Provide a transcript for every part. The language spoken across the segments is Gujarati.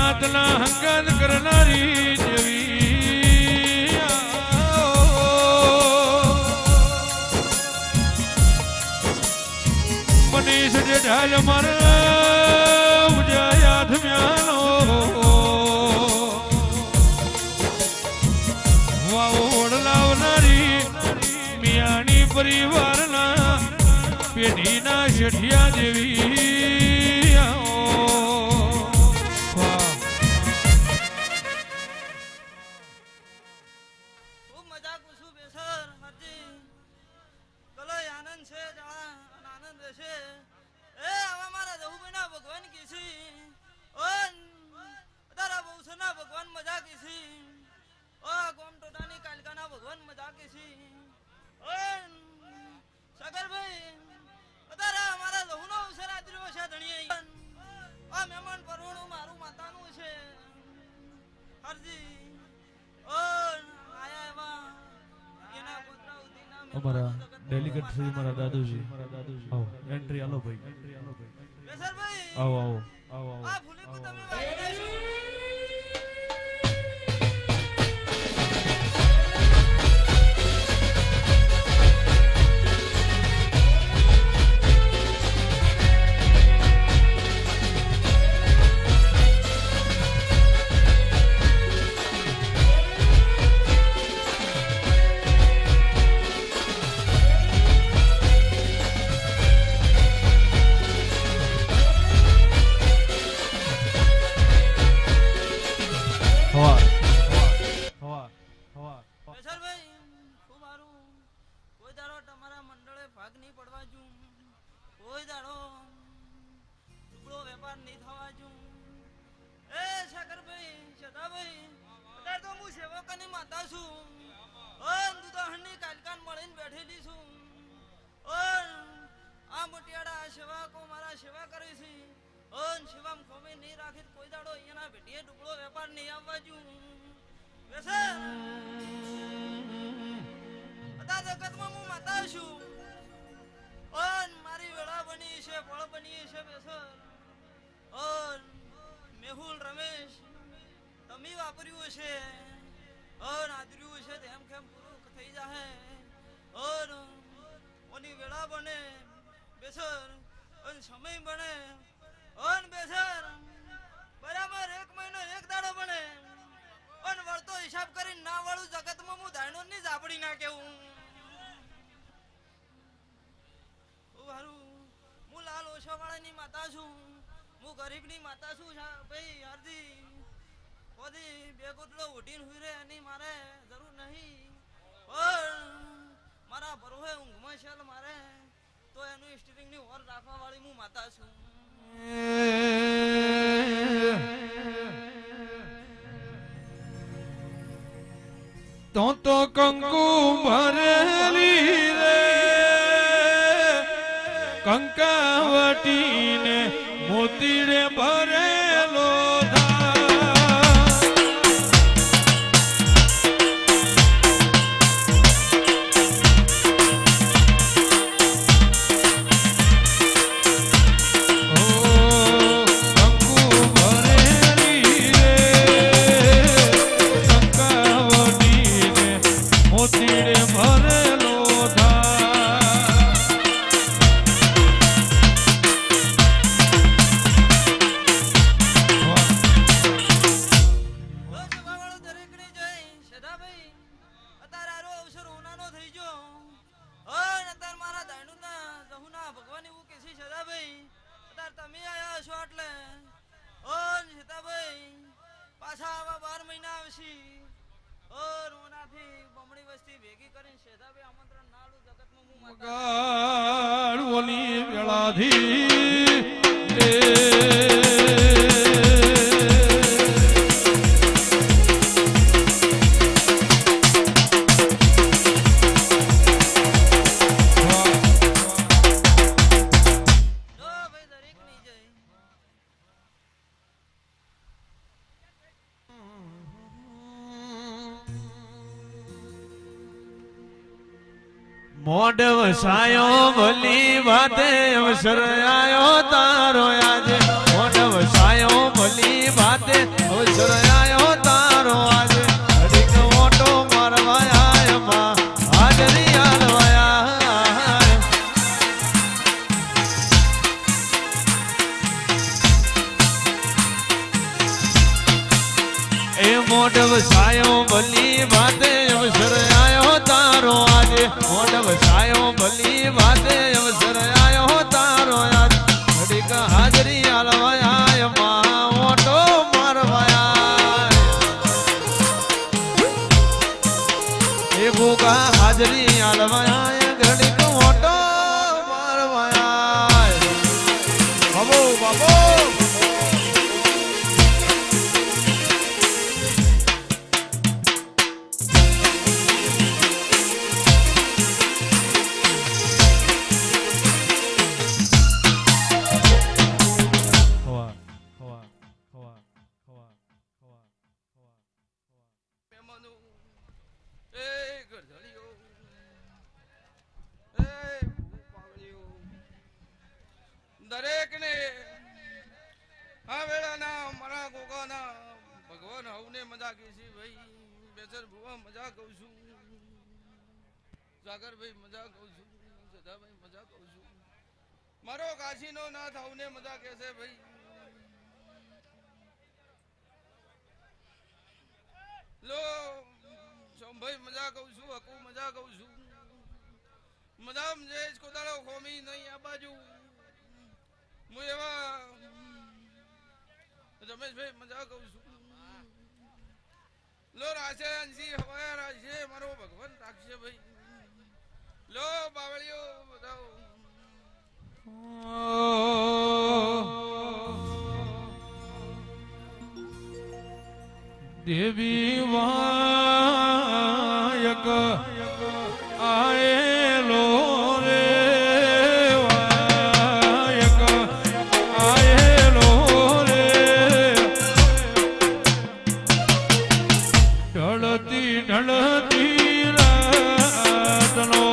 નાતના હંગાત કરનારી દેવી મનીષ જે ઢાલ મારા ઉજાયા થમ્યાનો વાવોડ લાવનારી મિયાણી પરિવારના પેઢીના શેઠિયા દેવી અમારા ડેલિગેટ શ્રી મારા દાદુજી આવો એન્ટ્રી આલો ભાઈ આવો આવો આવો આવો મેહુલ રમેશ તમે વાપર્યું છે ઓન આદર્યું છે તેમ કેમ પૂરું થઈ જાહે ઓન ઓની વેળા બને બેસર ઓન સમય બને ઓન બેસર બરાબર 1 મહિનો 1 દાડો બને ઓન વળતો હિસાબ કરીને ના વાળું જગતમાં હું ધાણો ની જાપડી ના કેવું ઓ હારું હું લાલ ઓછાવાળાની માતા છું હું ગરીબની માતા છું ભાઈ યારજી ઓદી બે ગોટલો ઉઠીને હુઈ રે એની મારે જરૂર નહીં પણ મારા ભરોહે ઊંઘમાં છે મારે તો એનું સ્ટીરિંગની ઓર રાખવા વાળી હું માતા છું તો કંકુ ભરેલી રે કંકાવટીને મોતીડે ભરેલો મોઢ વસાયો ભલી વાતે અવસર આયો તારો આજે મોઢ વસાયો ભલી વાતે અવસર આયો તારો આજે ઘડીક મોટો મારવા આયા માં હાજરી આલવાયા એ મોઢવ સાયો ભલી વાતે અવસર આયો તારો આજે મોઢવ સાયો ભલી વાતે અવસર આયો તારો આજ ઘડીક હાજરી આલવાયા માં મોટો મારવાયા એ ભૂકા હાજરી આલવાયા ઘડીક મોટો મારવાયા બાબો બાબો મહેમાનો એ ગરધડીઓ એ પાવળીઓ દરેકને આ વેળાના મારા ગોગાના ભગવાન હવને મજા કે છે ભાઈ બેસર ભુવા મજા કહું છું સાગરભાઈ મજા કહું છું સદાભાઈ મજા કહું છું મારો કાશીનો નાથ હવને મજા કે છે ભાઈ લો સોમભાઈ મજા કહું છું હકુ મજા કહું છું મદામ જયેશ કોદાળો ખોમી નહીં આ બાજુ હું એવા રમેશભાઈ મજા કહું છું લો રાશે અંશી હવાયા રાશે મારો ભગવાન રાખશે ભાઈ લો બાવળીઓ બતાવો દેવી વાયક આયેલો રે વાયક આયેલો રે ઢળતી ઢળતી રાતનો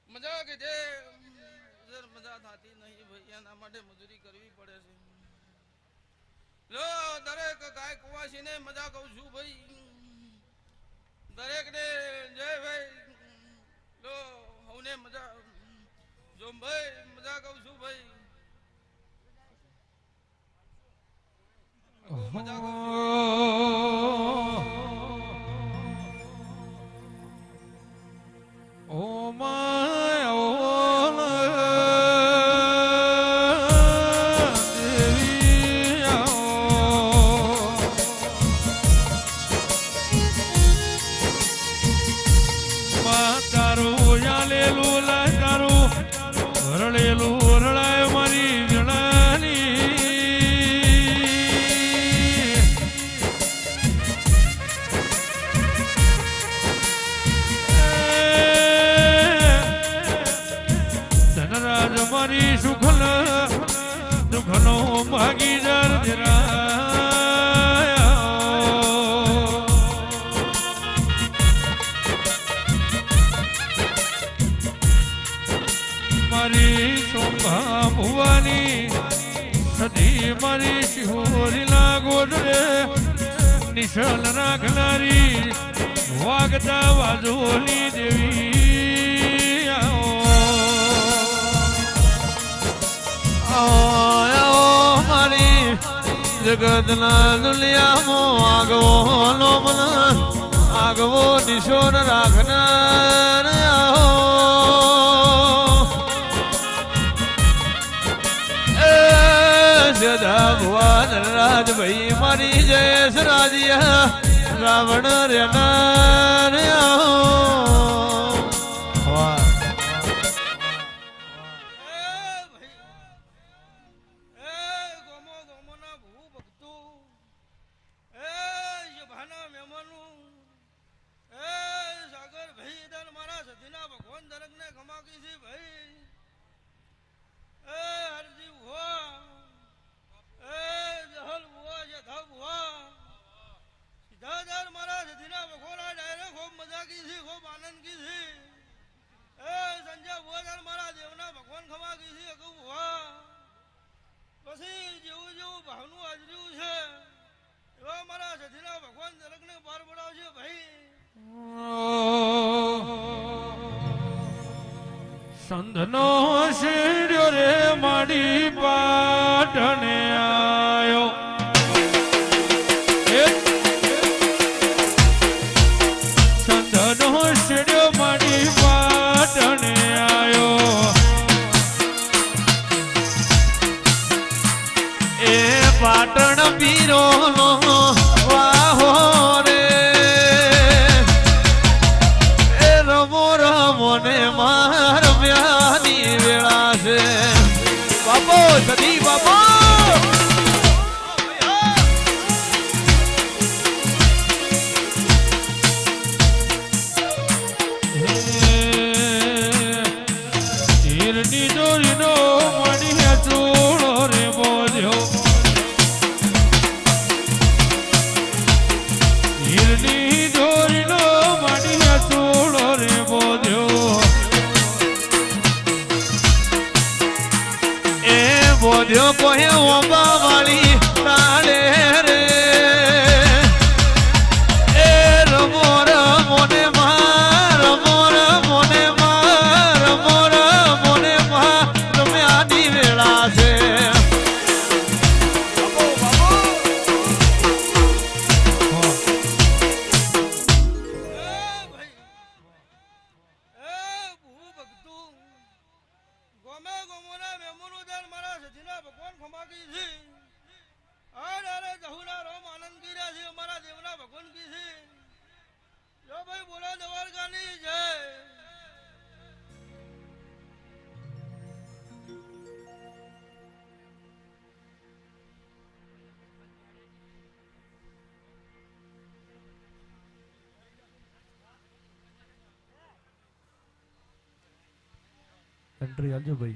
મજા કે જે મજા થતી નહીં ભાઈ એના માટે મજૂરી કરવી પડે છે લો દરેક ગાય કુવાસીને મજા કહું છું ભાઈ દરેકને જય ભાઈ લો હવને મજા જો ભાઈ મજા કહું છું ભાઈ મજા કહું છું નિશલ રાખનારી વાગતા વાજોની દેવી આવો મારી જગતના દુનિયામાં આગવો નો મન આગવો નિશોન રાખનાર આવો સદા ભુવન રાજ ભાઈ મારી જયેશ રાજીયા રાવણ રેનાર આવો વાહ સંધનો શેડ્યો રે માડી પાટણે આયો સંધનો શેડ્યો માડી પાટણે આયો એ પાટણ પીરો નો વાહો રે એ રમો રમો ને માર મ્યાની વેળા છે બાપો સદી બાપો તીરની દોરીનો મળી ચૂડો રે બોલ્યો તીરની દોરીનો મળી ચૂડો રે બોલ્યો એ બોધ્યો કોઈ ઓબા વાળી તાળે રે એ રમો રમો ને માર રમો રમો ને માર રમો રમો ને માર રમ્યાની વેળા છે એન્ટ્રી આલજો ભાઈ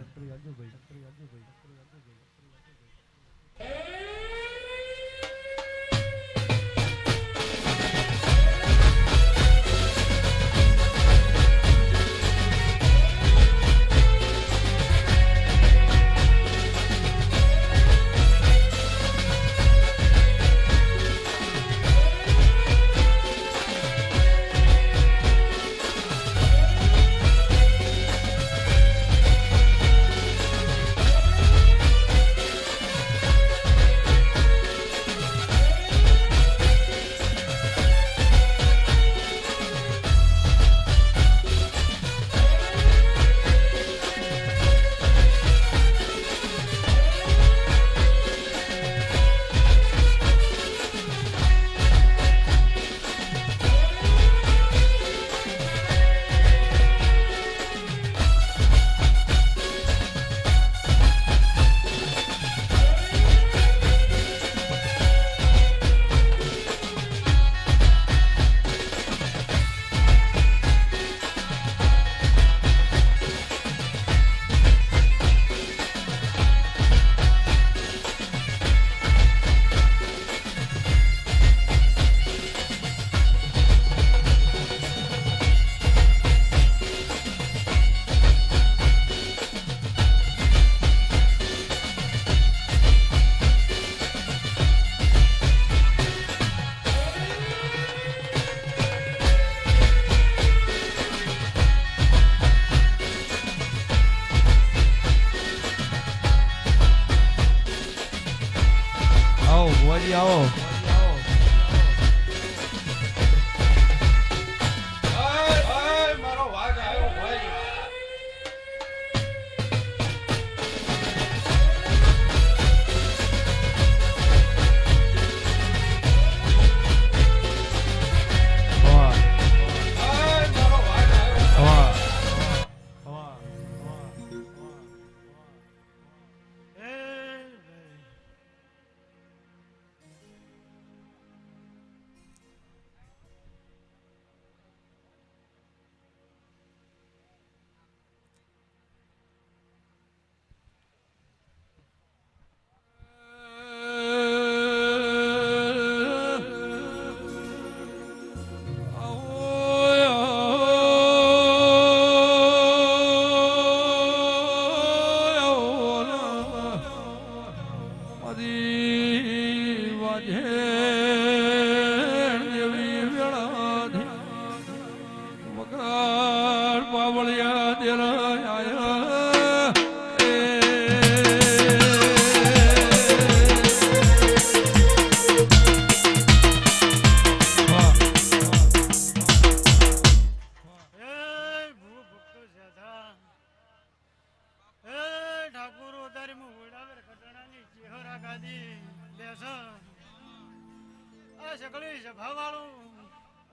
સકળી સભાવાળું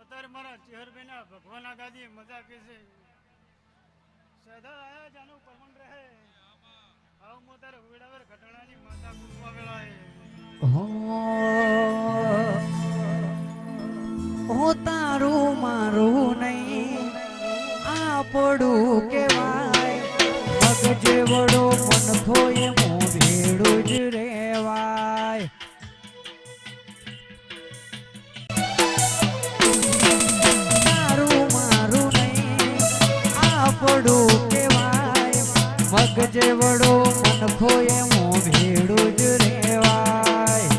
અત્યારે મારા ચેહરભાઈના ભગવાના ગાદી મજા કે છે સદા આયા જાનું પરમણ રહે આવ મો તારે ઉડાવર ઘટણાની માતા કુવા વેળાએ હો તારું મારું નહીં આ પડું કેવાય મગ જેવડો મન ખોય મો ભેડું જ રેવાય તારું મારું નહીં આ પડું કેવાય મગ જેવડો મન ખોય મો ભેડું જ રેવાય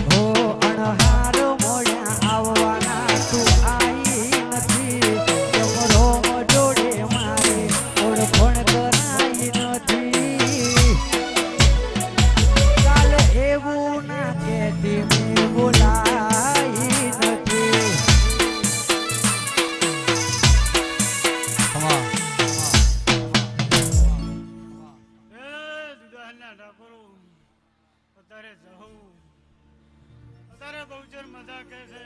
હો અણહાર મોડ્યા આવવાના તું આઈ નથી જમરો જોડે મારે ઓળખણ કરાઈ નથી કાલ એવું ના કહેતી મેં બોલાઈ નથી એ દુધાના ડાકોરો અત્યારે જહું અત્યારે બહુચર મજા કે છે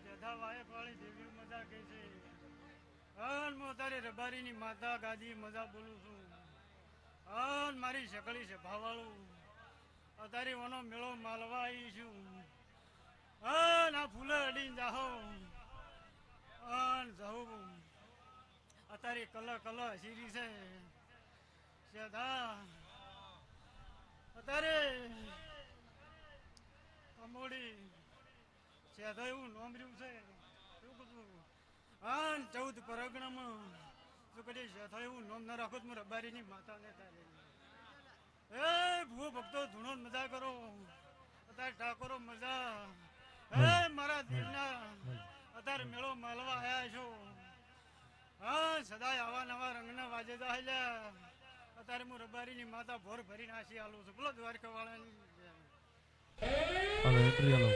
જધા વાયક વાળી દેવી મજા કે છે અન હું અત્યારે રબારીની માતા ગાદી મજા બોલું છું અન મારી શકળી છે ભાવાળું અત્યારે ઓનો મેળો માલવા આવી છું અન આ ફૂલે અડીને જાહો અન જહું અત્યારે કલર હસીરી છે સદા અત્યારે કમોડી સેધો એવું નોંધ્યું છે શું કીધું હા 14 પરગણામાં જો કદી સેધો એવું નોમ ના રાખો તો હું રબારીની માતાને થાય એ ભૂ ભક્તો ધૂણો મજા કરો અત્યારે ઠાકોરો મજા એ મારા દિલના અત્યારે મેળો માલવા આવ્યા છો હા સદાય આવા નવા રંગના વાજે જાહેલા અત્યારે હું રબારીની માતા ભોર ભરીને આશી આલું છું બોલો દ્વારકા વાળાની હવે એન્ટ્રી આલો